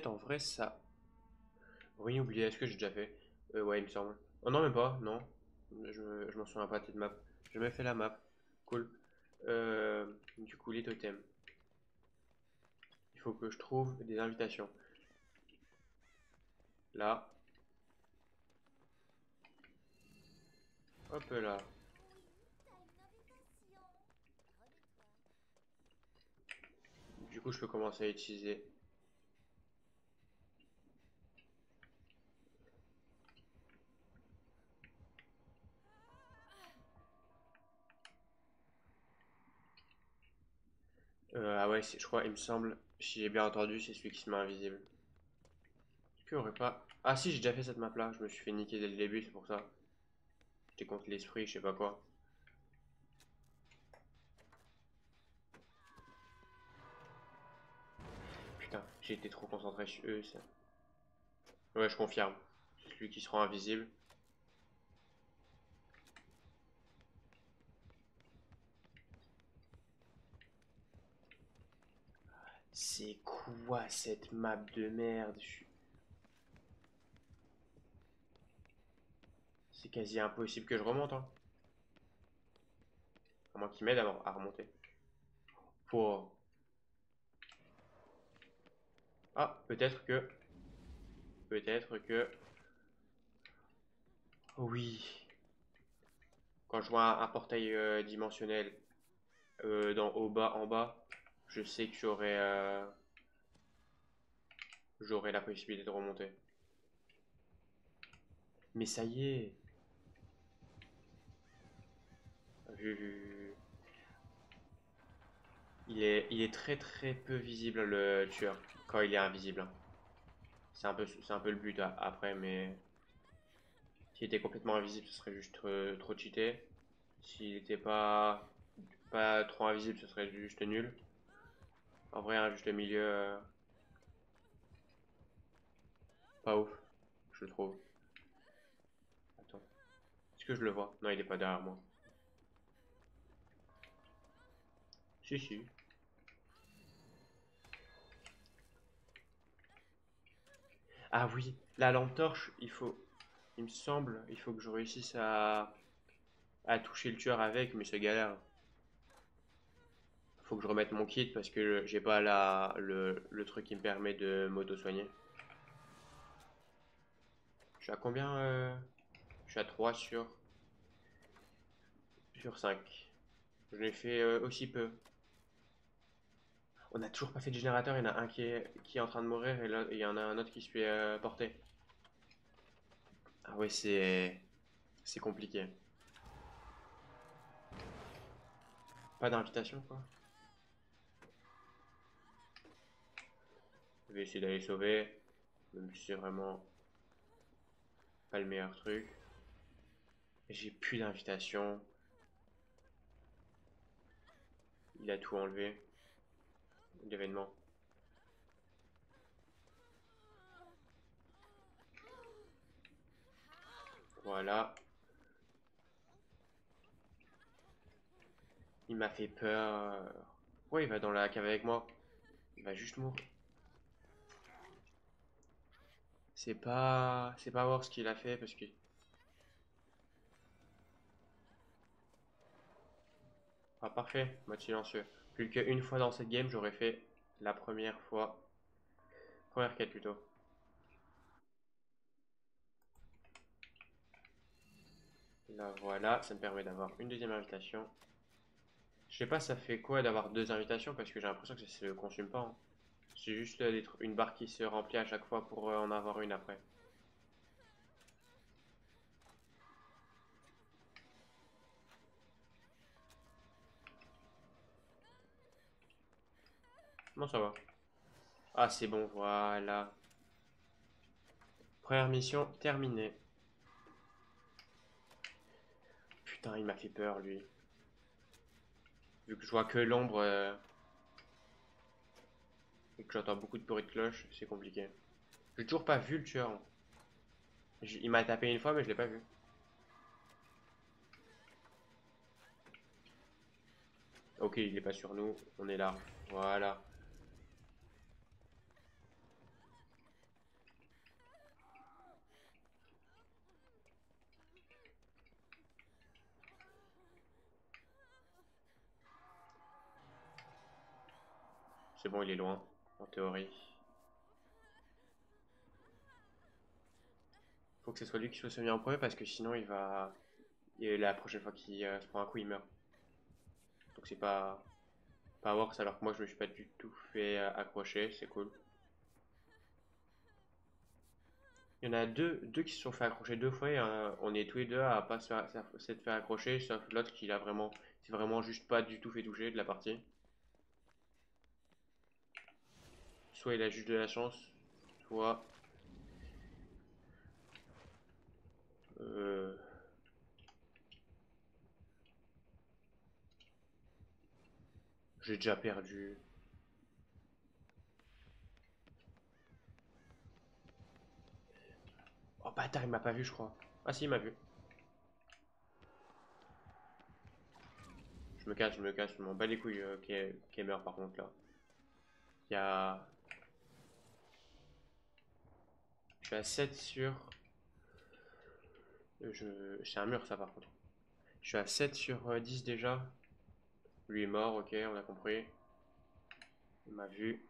En vrai, ça. Oui, oublié, est-ce que j'ai déjà fait? Ouais, il me semble. Oh non, même pas, non. Je m'en souviens pas de cette map. J'ai jamais fait la map. Cool. Du coup, les totems. Il faut que je trouve des invitations. Là. Hop là. Du coup, je peux commencer à utiliser. Ah ouais, je crois, il me semble, si j'ai bien entendu, c'est celui qui se met invisible. Est-ce qu'il y aurait pas. Ah si, j'ai déjà fait cette map là. Je me suis fait niquer dès le début, c'est pour ça. J'étais contre l'esprit, je sais pas quoi. Putain, j'ai été trop concentré sur eux, ça. Ouais, je confirme. C'est celui qui se rend invisible. C'est quoi cette map de merde? C'est quasi impossible que je remonte, hein. À moins qu'il m'aide à remonter. Pour. Ah, peut-être que. Peut-être que. Oui. Quand je vois un portail dimensionnel au bas, en bas, je sais que j'aurai la possibilité de remonter. Mais ça y est. Vu. Il est très très peu visible le tueur quand il est invisible, hein. C'est un peu le but après, mais s'il était complètement invisible, ce serait juste trop cheaté. S'il était pas trop invisible, ce serait juste nul. En vrai, un juste milieu, pas ouf, je trouve. Attends, est-ce que je le vois? Non, il est pas derrière moi. Si, si. Ah oui, la lampe torche, il me semble, il faut que je réussisse à toucher le tueur avec, mais c'est galère. Faut que je remette mon kit parce que j'ai pas le truc qui me permet de m'auto-soigner. Je suis à combien Je suis à 3 sur 5. Je l'ai fait aussi peu. On n'a toujours pas fait de générateur, il y en a un qui est en train de mourir et là, il y en a un autre qui se fait porter. Ah ouais, c'est compliqué. Pas d'invitation quoi. Je vais essayer d'aller sauver, même si c'est vraiment pas le meilleur truc. J'ai plus d'invitation. Il a tout enlevé, l'événement. Voilà. Il m'a fait peur. Ouais, il va dans la cave avec moi. Il va juste mourir. C'est pas voir ce qu'il a fait parce que. Ah, parfait, mode silencieux. Plus qu'une fois dans cette game, j'aurais fait la première fois. Première quête plutôt. Là, voilà, ça me permet d'avoir une deuxième invitation. Je sais pas, ça fait quoi d'avoir deux invitations parce que j'ai l'impression que ça se consume pas, hein. C'est juste une barre qui se remplit à chaque fois pour en avoir une après. Non, ça va. Ah, c'est bon, voilà. Première mission terminée. Putain, il m'a fait peur, lui. Vu que je vois que l'ombre et que j'entends beaucoup de bruit de cloche, c'est compliqué. J'ai toujours pas vu le tueur. Il m'a tapé une fois, mais je l'ai pas vu. Ok, il est pas sur nous. On est là. Voilà. C'est bon, il est loin, en théorie. Faut que ce soit lui qui soit soigné en premier parce que sinon il va. Et la prochaine fois qu'il se prend un coup, il meurt. Donc c'est pas worse alors que moi je me suis pas du tout fait accrocher, c'est cool. Il y en a deux qui se sont fait accrocher deux fois et on est tous les deux à pas s'être fait accrocher, sauf l'autre qui l'a vraiment, c'est vraiment juste pas du tout fait toucher de la partie. Soit il a juste de la chance, soit euh, j'ai déjà perdu. Oh bâtard, il m'a pas vu, je crois. Ah si, il m'a vu. Je m'en bats les couilles qu'elle meurt par contre là. Il y a. Je suis à 7 sur. C'est un mur ça par contre. Je suis à 7 sur 10 déjà. Lui est mort, ok, on a compris. Il m'a vu.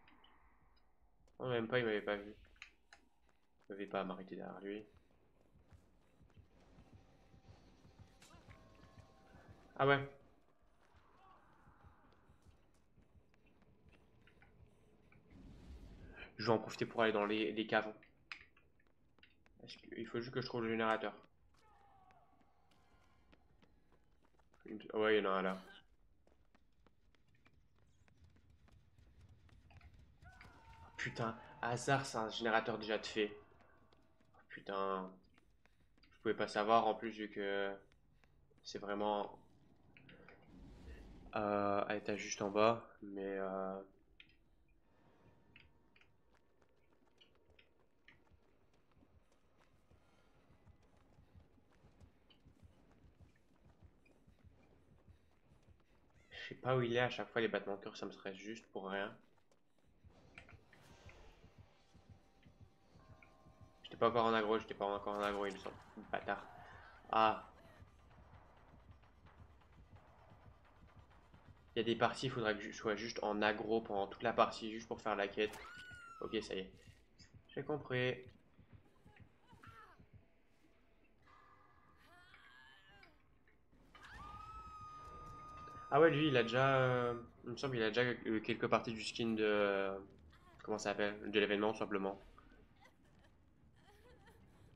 Non, même pas, il m'avait pas vu. Il m'avait pas m'arrêter derrière lui. Ah ouais, je vais en profiter pour aller dans les caves. Il faut juste que je trouve le générateur. Ouais, il y en a un là. Putain, hasard, c'est un générateur déjà de fait. Putain, je pouvais pas savoir en plus vu que c'est vraiment à l'étage juste en bas. Mais je sais pas où il est à chaque fois les battements de cœur, ça me stresse juste pour rien. J'étais pas encore en aggro, j'étais pas encore en aggro, il me semble. Bâtard. Ah, il y a des parties, il faudra que je sois juste en aggro pendant toute la partie, juste pour faire la quête. Ok, ça y est. J'ai compris. Ah ouais, lui, il a déjà. Il me semble qu'il a déjà quelques parties du skin de. Comment ça s'appelle? De l'événement, tout simplement.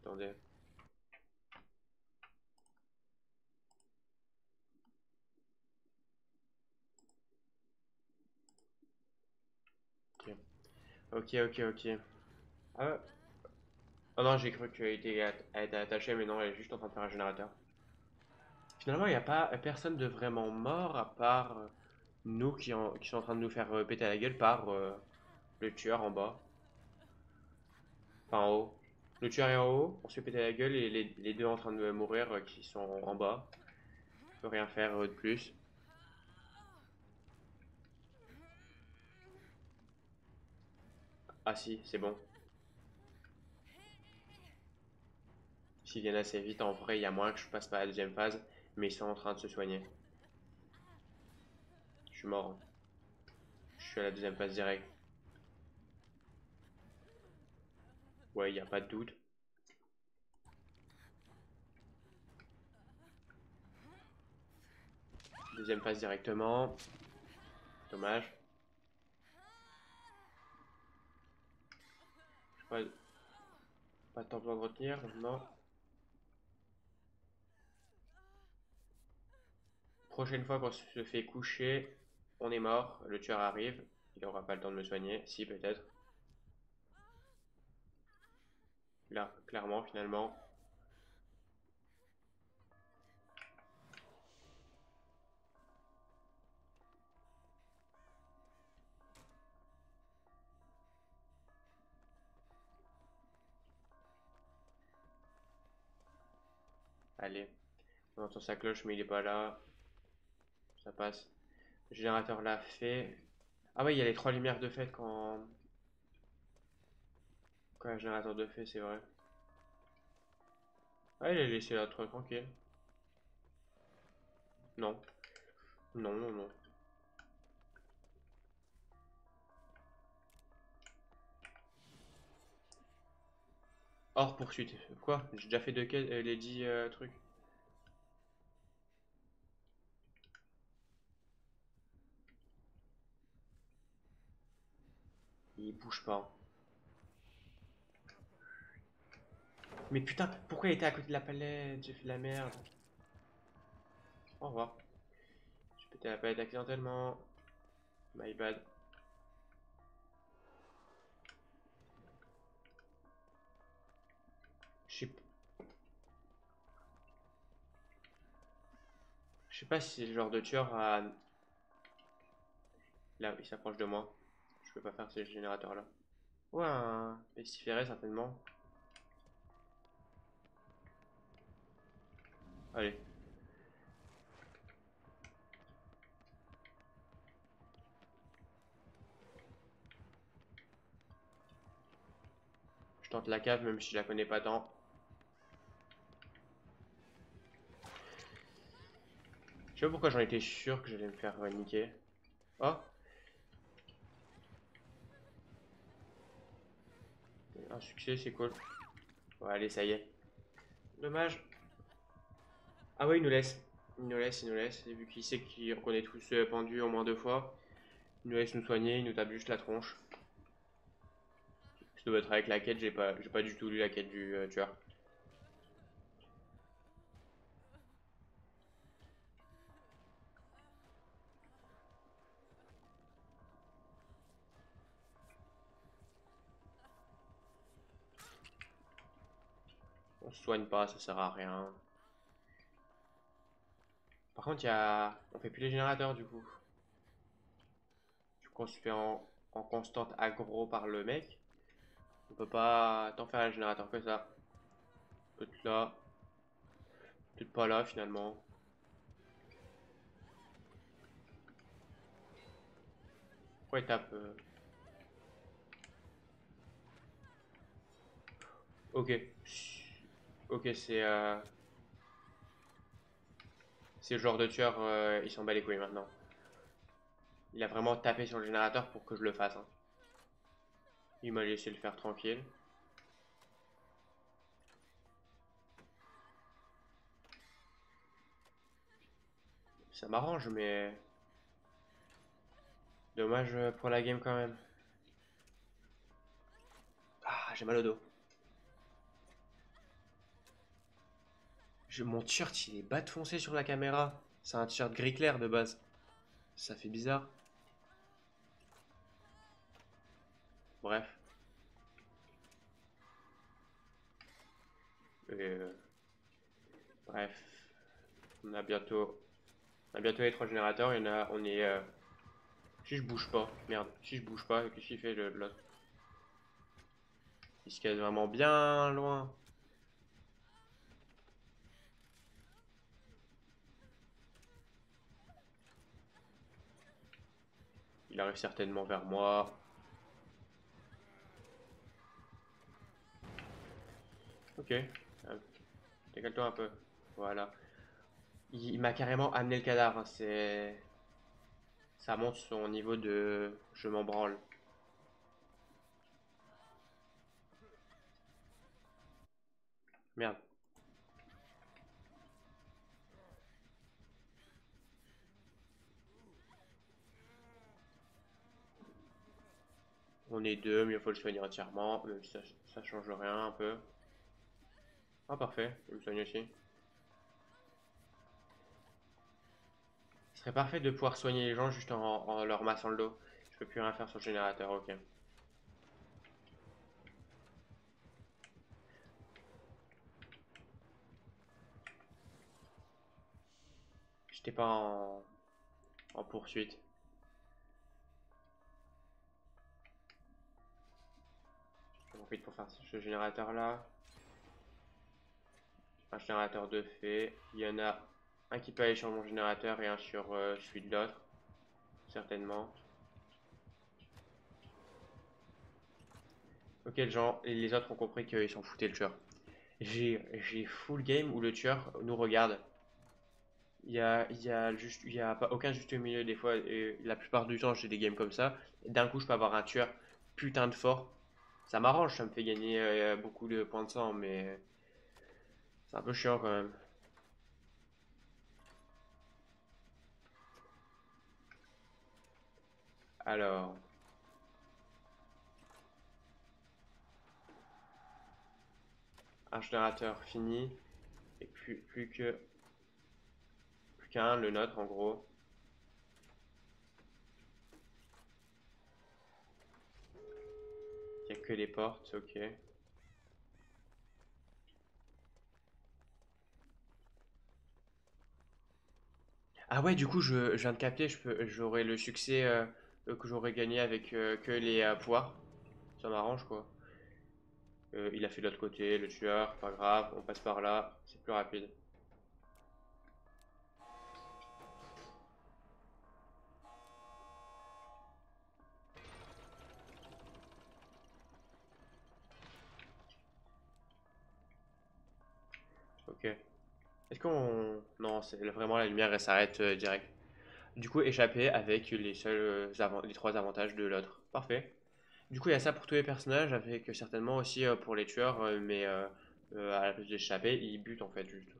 Attendez. Ok, ok, ok. Ok. Ah, oh non, j'ai cru qu'elle était attachée, mais non, elle est juste en train de faire un générateur. Finalement, il n'y a pas personne de vraiment mort à part nous qui sont en train de nous faire péter la gueule par le tueur en bas. Enfin en haut. Le tueur est en haut, on se fait péter la gueule et les deux en train de mourir qui sont en bas. Je peux rien faire de plus. Ah si, c'est bon. S'ils viennent assez vite, en vrai, il y a moins que je passe par la deuxième phase, mais ils sont en train de se soigner. Je suis mort, hein. Je suis à la deuxième phase direct. Ouais, il n'y a pas de doute. Deuxième phase directement. Dommage. Pas, pas de temps pour retenir, non. Prochaine fois qu'on se fait coucher, on est mort, le tueur arrive. Il n'aura pas le temps de me soigner. Si, peut-être. Là, clairement, finalement. Allez. On entend sa cloche, mais il est pas là. Ça passe. Le générateur l'a fait. Ah ouais, il y a les trois lumières de fête quand il y a un générateur de fête, c'est vrai. Ah, il a laissé là, tranquille. Non. Non, non, non. Hors poursuite. Quoi? J'ai déjà fait les 10 trucs. Il bouge pas, hein. Mais putain, pourquoi il était à côté de la palette? J'ai fait de la merde. Au revoir. J'ai pété la palette accidentellement. My bad. Je sais je sais pas si c'est le genre de tueur à... Là, il s'approche de moi. Je peux pas faire ces générateurs là. Ouais, un pestiféré certainement. Allez, je tente la cave même si je la connais pas tant. Je sais pas pourquoi j'en étais sûr que j'allais me faire niquer. Oh, un succès, c'est cool. Ouais, allez, ça y est. Dommage. Ah ouais, il nous laisse. Il nous laisse, il nous laisse. Et vu qu'il sait qu'on est tous pendus au moins 2 fois, il nous laisse nous soigner, il nous tape juste la tronche. Ça doit être avec la quête, j'ai pas du tout lu la quête du tueur. On se soigne pas, ça sert à rien. Par contre, on fait plus les générateurs du coup. Vu qu'on se fait en constante aggro par le mec, on peut pas tant faire un générateur que ça. Peut-être là, peut-être pas là finalement. Pourquoi il tape Ok. Ok, c'est le genre de tueur, il s'en bat les couilles maintenant. Il a vraiment tapé sur le générateur pour que je le fasse, hein. Il m'a laissé le faire tranquille. Ça m'arrange, mais dommage pour la game quand même. Ah, j'ai mal au dos. Mon t-shirt, il est bas de foncé sur la caméra. C'est un t-shirt gris clair de base. Ça fait bizarre. Bref. Euh, bref. On a bientôt, on a bientôt les 3 générateurs. Il y en a, on est. Si je bouge pas, merde. Si je bouge pas, qu'est-ce qu'il fait l'autre? Il se casse vraiment bien loin. Il arrive certainement vers moi. Ok. Décale-toi un peu. Voilà. Il m'a carrément amené le cadavre, hein. Ça monte son niveau de... Je m'en branle. Merde. On est deux, mais il faut le soigner entièrement. Même si ça change rien un peu. Ah, parfait. Il me soigne aussi. Ce serait parfait de pouvoir soigner les gens juste en leur massant le dos. Je peux plus rien faire sur le générateur, ok. J'étais pas en poursuite. J'en profite pour faire ce générateur là. Un générateur de fait. Il y en a un qui peut aller sur mon générateur et un sur celui de l'autre. Certainement. Ok, les autres ont compris qu'ils s'en foutaient le tueur. J'ai full game où le tueur nous regarde. Il y a pas aucun juste milieu des fois. Et la plupart du temps, j'ai des games comme ça. D'un coup, je peux avoir un tueur putain de fort. Ça m'arrange, ça me fait gagner beaucoup de points de sang, mais c'est un peu chiant quand même. Alors, un générateur fini, et plus qu'un, le nôtre en gros. Il n'y a que les portes, ok. Ah ouais, du coup, je viens de capter, j'aurai le succès que j'aurais gagné avec que les poires. Ça m'arrange quoi. Il a fait de l'autre côté, le tueur, pas grave, on passe par là, c'est plus rapide. Ok. Est-ce qu'on... Non, c'est vraiment la lumière, elle s'arrête direct. Du coup, échapper avec les seuls les trois avantages de l'autre. Parfait. Du coup, il y a ça pour tous les personnages, avec certainement aussi pour les tueurs, mais à la place d'échapper, ils butent en fait juste.